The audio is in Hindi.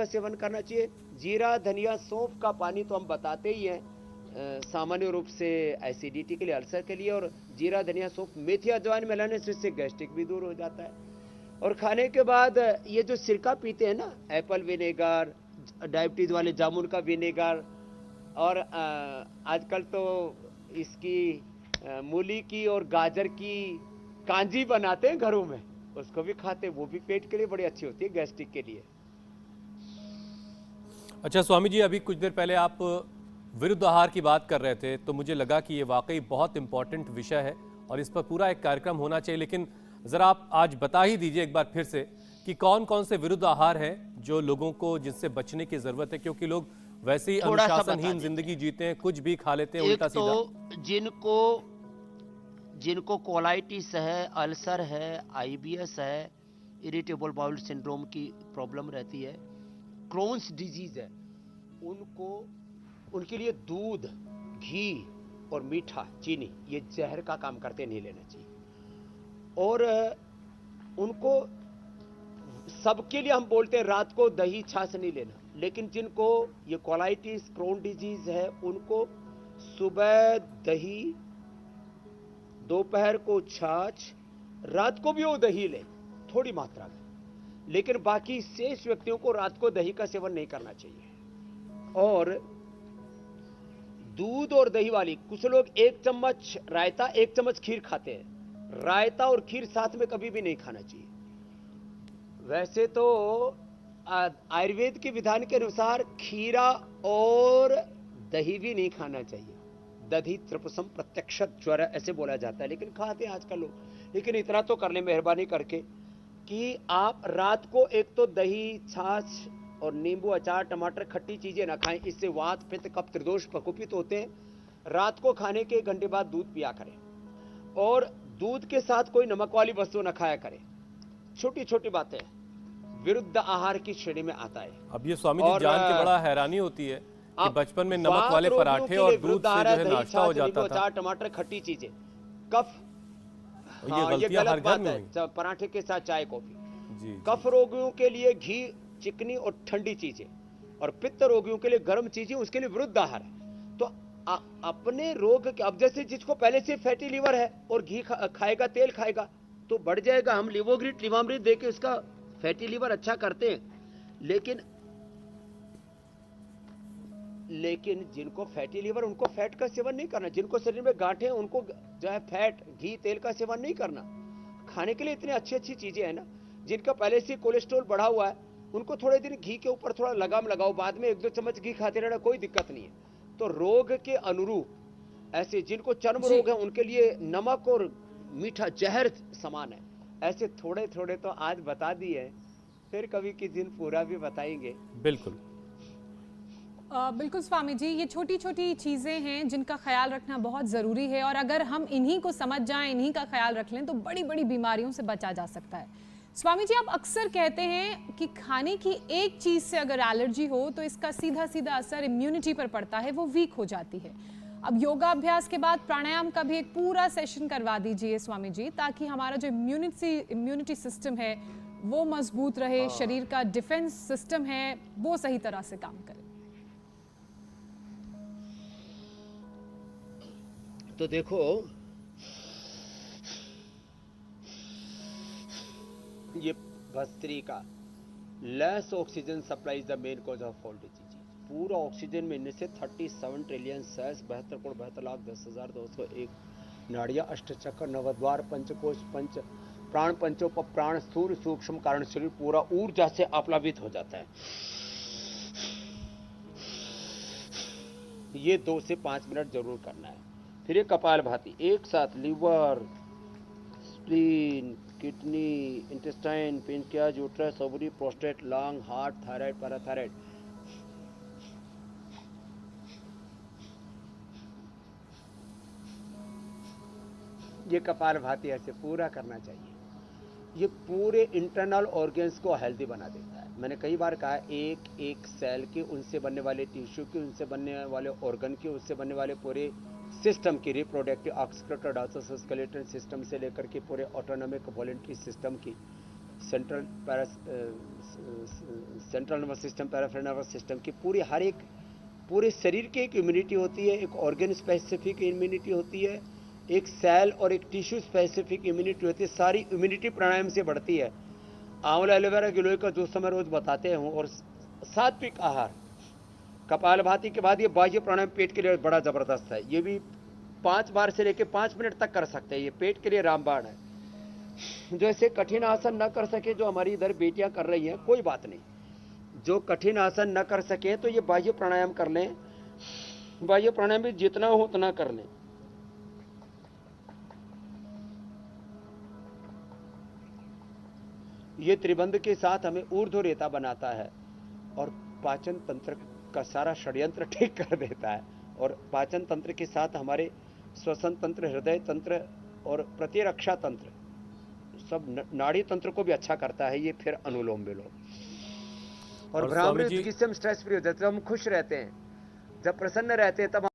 का सेवन करना चाहिए। जीरा, धनिया, सौंफ का पानी तो हम बताते ही हैं सामान्य रूप से एसिडिटी के लिए, अल्सर के लिए। और जीरा, धनिया, सौंफ, मेथी, अजवाइन मिलाने से इससे गैस्ट्रिक भी दूर हो जाता है। और खाने के बाद ये जो सिरका पीते हैं ना, एप्पल विनेगर, डायबिटीज वाले जामुन का विनेगर, और आजकल तो इसकी मूली की और गाजर की कांजी बनाते हैं घरों में, उसको भी खाते हैं, वो भी पेट के लिए बड़ी अच्छी होती है, गैस्ट्रिक के लिए। अच्छा स्वामी जी, अभी कुछ देर पहले आप विरुद्ध आहार की बात कर रहे थे, तो मुझे लगा कि ये वाकई बहुत इंपॉर्टेंट विषय है और इस पर पूरा एक कार्यक्रम होना चाहिए। लेकिन ज़रा आप आज बता ही दीजिए एक बार फिर से कि कौन कौन से विरुद्ध आहार हैं जो लोगों को जिनसे बचने की ज़रूरत है, क्योंकि लोग वैसे ही थोड़ा सा बता अनुशासनहीन दीजिए। जिंदगी जीते हैं, कुछ भी खा लेते हैं एक उल्टा तो सीधा। जिनको जिनको कोलाइटिस है, अल्सर है, आईबीएस है, इरिटेबल बाउल सिंड्रोम की प्रॉब्लम रहती है, क्रोन्स डिजीज है, उनको, उनके लिए दूध, घी और मीठा, चीनी, ये जहर का काम करते, नहीं लेना चाहिए। और उनको, सबके लिए हम बोलते हैं रात को दही छाछ नहीं लेना, लेकिन जिनको ये कोलाइटिस, क्रोन डिजीज है, उनको सुबह दही, दोपहर को छाछ, रात को भी वो दही ले थोड़ी मात्रा में। लेकिन बाकी शेष व्यक्तियों को रात को दही का सेवन नहीं करना चाहिए। और दूध और दही वाली, कुछ लोग 1 चम्मच रायता, 1 चम्मच खीर खाते हैं। रायता और खीर साथ में कभी भी नहीं खाना चाहिए। वैसे तो आयुर्वेद के विधान के अनुसार खीरा और दही भी नहीं खाना चाहिए। दधि त्रिपुसम प्रत्यक्ष ज्वर ऐसे बोला जाता है, लेकिन खाते हैं आजकल लोग। लेकिन इतना तो कर ले मेहरबानी करके कि आप रात को एक तो दही, छाछ और नींबू, अचार, टमाटर, खट्टी चीजें ना खाएं, इससे वात, पित्त, कफ, त्रिदोष प्रकोपित होते हैं। रात को खाने के 1 घंटे बाद दूध पिया करें, और दूध के साथ कोई नमक वाली वस्तु न खाया करें। छोटी छोटी बातें विरुद्ध आहार की श्रेणी में आता है। अब ये स्वामी जी और जान के बड़ा हैरानी होती है कि बचपन में नमक वात वाले रोगियों पराठे के और लिए दूध विरुद्ध से आहार जो है है दही, नाश्ता हो छाछ, नींबू, जाता था। अचार, टमाटर, खट्टी चीजें। कफ, और हाँ, ये गलतियां गलत हर घर बात में है, हुई। पराठे के साथ चाय, कॉफी। जी जी। कफ रोगियों के लिए घी, चिकनी और ठंडी चीजें, और पित्त रोगियों के लिए गर्म चीजें, उसके लिए विरुद्ध आहार है। तो अपने रोग के, अब जैसे जिसको पहले से फैटी लीवर है और घी खाएगा, तेल खाएगा, तो बढ़ जाएगा। हम लिवोग्रिड, लिवामृत देके उसका फैटी लीवर अच्छा करते हैं। लेकिन जिनको फैटी लीवर, उनको फैट का सेवन नहीं करना। जिनको शरीर में गांठें हैं, उनको जो है फैट, घी, तेल का सेवन नहीं करना। खाने के लिए इतनी अच्छी अच्छी चीजें हैं ना। जिनका पहले से कोलेस्ट्रॉल बढ़ा हुआ है, उनको थोड़े दिन घी के ऊपर थोड़ा लगाम लगाओ, बाद में 1-2 चम्मच घी खाते रहना, कोई दिक्कत नहीं है। तो रोग के अनुरूप ऐसे जिनको चर्म जी। रोग है, उनके लिए नमक और मीठा जहर समान है। ऐसे थोड़े थोड़े तो आज बता दिए, फिर कभी किसी दिन पूरा भी बताएंगे। बिल्कुल। बिल्कुल स्वामी जी, ये छोटी छोटी चीज़ें हैं जिनका ख्याल रखना बहुत ज़रूरी है, और अगर हम इन्हीं को समझ जाएं, इन्हीं का ख्याल रख लें, तो बड़ी बड़ी बीमारियों से बचा जा सकता है। स्वामी जी, आप अक्सर कहते हैं कि खाने की एक चीज़ से अगर एलर्जी हो तो इसका सीधा सीधा असर इम्यूनिटी पर पड़ता है, वो वीक हो जाती है। अब योगाभ्यास के बाद प्राणायाम का भी एक पूरा सेशन करवा दीजिए स्वामी जी, ताकि हमारा जो इम्यूनिटी सिस्टम है वो मजबूत रहे, शरीर का डिफेंस सिस्टम है वो सही तरह से काम करे। तो देखो, ये bhastrika, less oxygen supply is the main cause of all disease. पूरा ऑक्सीजन में इनमें से 37 ट्रिलियन सेल्स, 72,72,10,201 नाड़ियां, अष्टचक्र, नवद्वार, पंचकोश, पंच प्राण, पंचोपप्राण, स्थूल सूक्ष्म कारण शरीर पूरा ऊर्जा से आप्लावित हो जाता है। ये 2 से 5 मिनट जरूर करना है। फिर ये कपालभाति, एक साथ liver, spleen, kidney, intestine, pancreas, uterus, ovary, prostate, lung, heart, thyroid, parathyroid, ये कपालभाति ऐसे पूरा करना चाहिए। ये पूरे इंटरनल ऑर्गन्स को हेल्दी बना देता है। मैंने कई बार कहा, एक एक सेल के, उनसे बनने वाले टिश्यू के, उनसे बनने वाले ऑर्गन के, उससे बनने वाले पूरे सिस्टम की, रिप्रोडक्टिव, ऑक्सीक्यूटिव, डाइजेस्टिव, स्केलेटल सिस्टम से लेकर के पूरे ऑटोनॉमिक वॉलंटरी सिस्टम की central nervous system, peripheral nervous system की पूरी हर एक पूरे शरीर की एक इम्यूनिटी होती है, एक ऑर्गन स्पेसिफिक इम्यूनिटी होती है, एक सेल और एक टिश्यू स्पेसिफिक इम्यूनिटी होती है। सारी इम्यूनिटी प्राणायाम से बढ़ती है। आंवला एलोवेरा गिलोय का जूस मैं रोज बताते हूँ। और सात्विक आहार, कपालभाति के बाद ये बाह्य प्राणायाम पेट के लिए बड़ा जबरदस्त है। ये भी 5 बार से लेकर 5 मिनट तक कर सकते हैं। ये पेट के लिए रामबाण है। जो ऐसे कठिन आसन न कर सके, जो हमारी इधर बेटियां कर रही हैं, कोई बात नहीं। जो कठिन आसन न कर सके तो ये बाह्य प्राणायाम कर लें। बाह्य प्राणायाम भी जितना हो उतना कर लें। ये त्रिबंध के साथ हमें ऊर्ध्व रेता बनाता है और पाचन तंत्र का सारा षड्यंत्र ठीक कर देता है। और पाचन तंत्र के साथ हमारे श्वसन तंत्र, हृदय तंत्र और प्रतिरक्षा तंत्र, सब नाड़ी तंत्र को भी अच्छा करता है ये। फिर अनुलोम विलोम और भ्रामरी, जिससे हम स्ट्रेस फ्री हो जाते हैं, जब हम खुश रहते हैं, जब प्रसन्न रहते हैं, तब